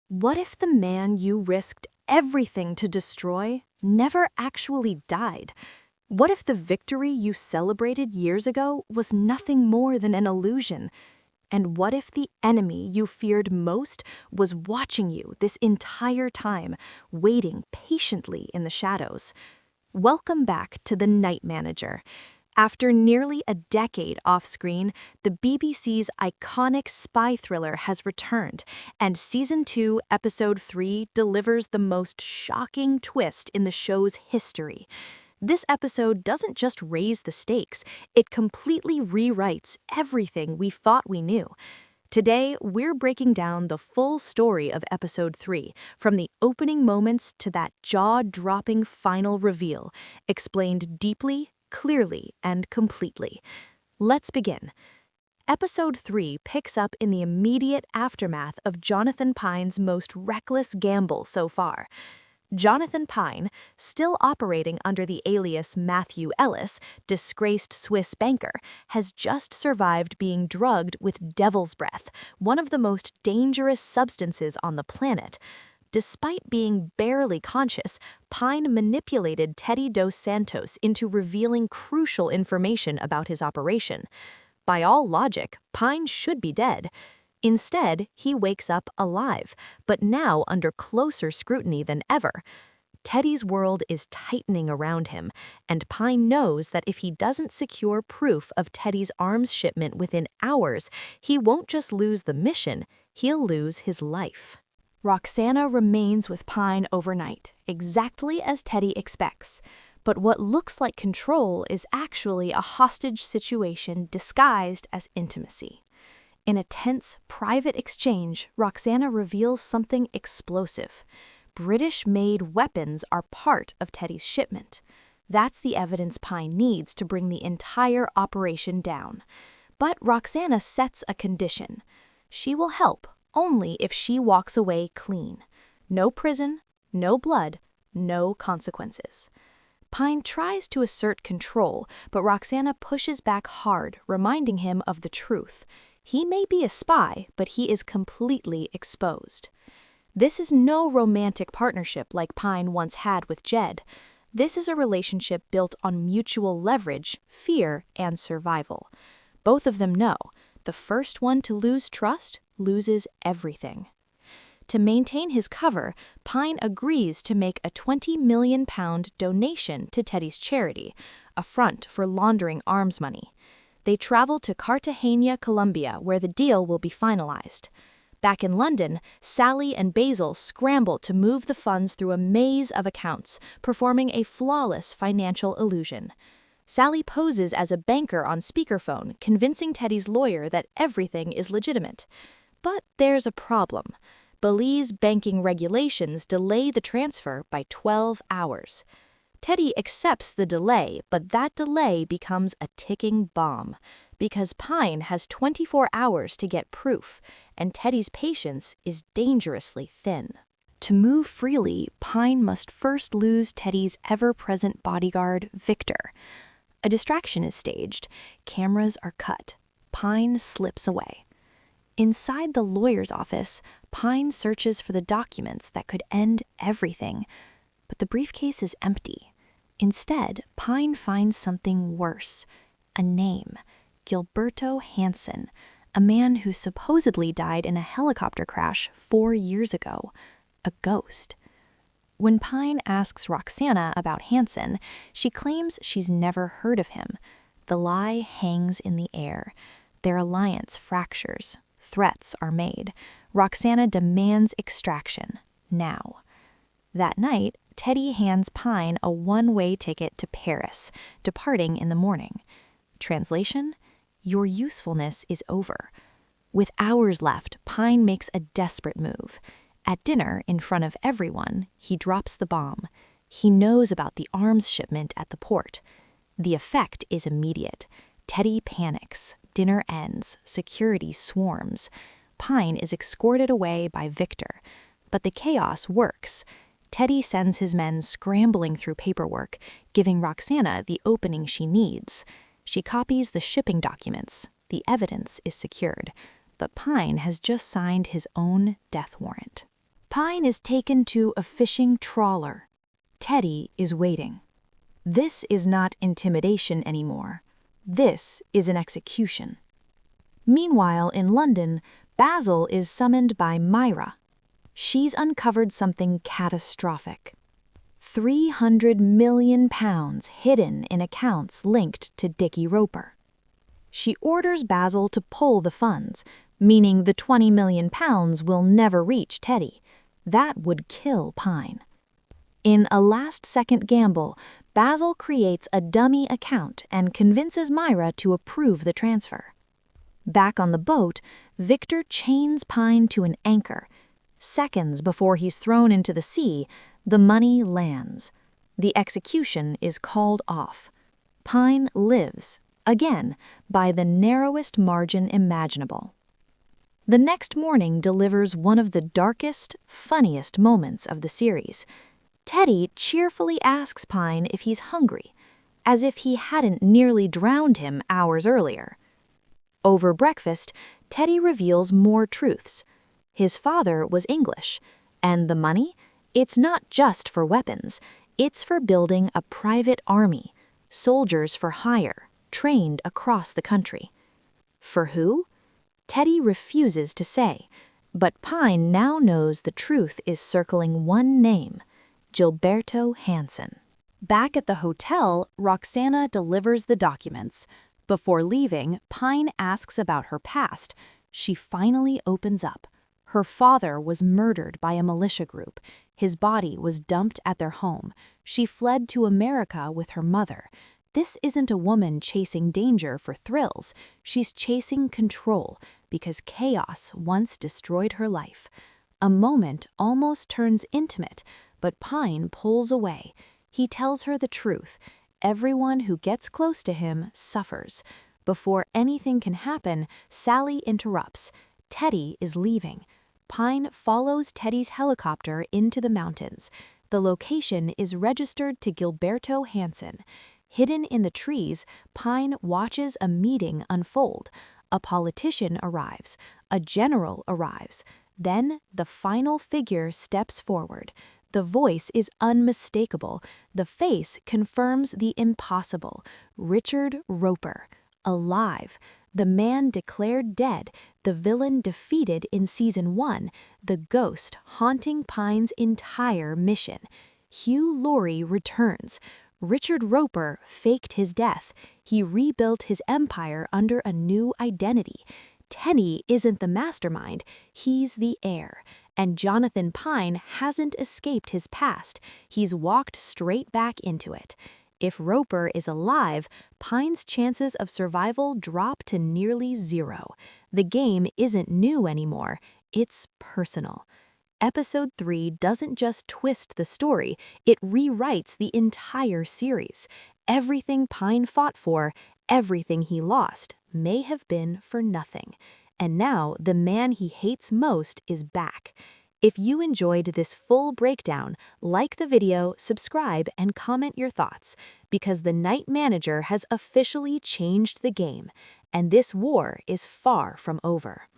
What if the man you risked everything to destroy never actually died? What if the victory you celebrated years ago was nothing more than an illusion? And what if the enemy you feared most was watching you this entire time, waiting patiently in the shadows? Welcome back to The Night Manager. After nearly a decade off-screen, the BBC's iconic spy thriller has returned, and Season 2, Episode 3 delivers the most shocking twist in the show's history. This episode doesn't just raise the stakes, it completely rewrites everything we thought we knew. Today, we're breaking down the full story of Episode 3, from the opening moments to that jaw-dropping final reveal, explained deeply, clearly, and completely. Let's begin. Episode 3 picks up in the immediate aftermath of Jonathan Pine's most reckless gamble so far. Jonathan Pine, still operating under the alias Matthew Ellis, disgraced Swiss banker, has just survived being drugged with devil's breath, one of the most dangerous substances on the planet. Despite being barely conscious, Pine manipulated Teddy Dos Santos into revealing crucial information about his operation. By all logic, Pine should be dead. Instead, he wakes up alive, but now under closer scrutiny than ever. Teddy's world is tightening around him, and Pine knows that if he doesn't secure proof of Teddy's arms shipment within hours, he won't just lose the mission, he'll lose his life. Roxana remains with Pine overnight, exactly as Teddy expects. But what looks like control is actually a hostage situation disguised as intimacy. In a tense, private exchange, Roxana reveals something explosive. British-made weapons are part of Teddy's shipment. That's the evidence Pine needs to bring the entire operation down. But Roxana sets a condition. She will help only if she walks away clean. No prison, no blood, no consequences. Pine tries to assert control, but Roxana pushes back hard, reminding him of the truth. He may be a spy, but he is completely exposed. This is no romantic partnership like Pine once had with Jed. This is a relationship built on mutual leverage, fear, and survival. Both of them know the first one to lose trust loses everything. To maintain his cover, Pine agrees to make a £20 million donation to Teddy's charity, a front for laundering arms money. They travel to Cartagena, Colombia, where the deal will be finalized. Back in London, Sally and Basil scramble to move the funds through a maze of accounts, performing a flawless financial illusion. Sally poses as a banker on speakerphone, convincing Teddy's lawyer that everything is legitimate. But there's a problem. Belize banking regulations delay the transfer by 12 hours. Teddy accepts the delay, but that delay becomes a ticking bomb, because Pine has 24 hours to get proof, and Teddy's patience is dangerously thin. To move freely, Pine must first lose Teddy's ever-present bodyguard, Victor. A distraction is staged, cameras are cut, Pine slips away. Inside the lawyer's office, Pine searches for the documents that could end everything, but the briefcase is empty. Instead, Pine finds something worse, a name, Gilberto Hanson, a man who supposedly died in a helicopter crash 4 years ago, a ghost. When Pine asks Roxana about Hanson, she claims she's never heard of him. The lie hangs in the air. Their alliance fractures. Threats are made. Roxana demands extraction, now. That night, Teddy hands Pine a one-way ticket to Paris, departing in the morning. Translation: your usefulness is over. With hours left, Pine makes a desperate move. At dinner, in front of everyone, he drops the bomb. He knows about the arms shipment at the port. The effect is immediate. Teddy panics. Dinner ends. Security swarms. Pine is escorted away by Victor. But the chaos works. Teddy sends his men scrambling through paperwork, giving Roxana the opening she needs. She copies the shipping documents. The evidence is secured. But Pine has just signed his own death warrant. Pine is taken to a fishing trawler. Teddy is waiting. This is not intimidation anymore. This is an execution. Meanwhile, in London, Basil is summoned by Myra. She's uncovered something catastrophic. £300 million hidden in accounts linked to Dickie Roper. She orders Basil to pull the funds, meaning the £20 million will never reach Teddy. That would kill Pine. In a last-second gamble, Basil creates a dummy account and convinces Myra to approve the transfer. Back on the boat, Victor chains Pine to an anchor. Seconds before he's thrown into the sea, the money lands. The execution is called off. Pine lives, again, by the narrowest margin imaginable. The next morning delivers one of the darkest, funniest moments of the series. Teddy cheerfully asks Pine if he's hungry, as if he hadn't nearly drowned him hours earlier. Over breakfast, Teddy reveals more truths. His father was English, and the money? It's not just for weapons. It's for building a private army, soldiers for hire, trained across the country. For who? Teddy refuses to say, but Pine now knows the truth is circling one name, Gilberto Hanson. Back at the hotel, Roxana delivers the documents. Before leaving, Pine asks about her past. She finally opens up. Her father was murdered by a militia group. His body was dumped at their home. She fled to America with her mother. This isn't a woman chasing danger for thrills. She's chasing control because chaos once destroyed her life. A moment almost turns intimate, but Pine pulls away. He tells her the truth. Everyone who gets close to him suffers. Before anything can happen, Sally interrupts. Teddy is leaving. Pine follows Teddy's helicopter into the mountains. The location is registered to Gilberto Hanson. Hidden in the trees, Pine watches a meeting unfold. A politician arrives. A general arrives. Then the final figure steps forward. The voice is unmistakable. The face confirms the impossible. Richard Roper. Alive. The man declared dead. The villain defeated in Season 1. The ghost haunting Pine's entire mission. Hugh Laurie returns. Richard Roper faked his death. He rebuilt his empire under a new identity. Teddy isn't the mastermind, he's the heir. And Jonathan Pine hasn't escaped his past. He's walked straight back into it. If Roper is alive, Pine's chances of survival drop to nearly zero. The game isn't new anymore, it's personal. Episode 3 doesn't just twist the story, it rewrites the entire series. Everything Pine fought for, everything he lost, may have been for nothing. And now the man he hates most is back. If you enjoyed this full breakdown, like the video, subscribe, and comment your thoughts, because the Night Manager has officially changed the game, and this war is far from over.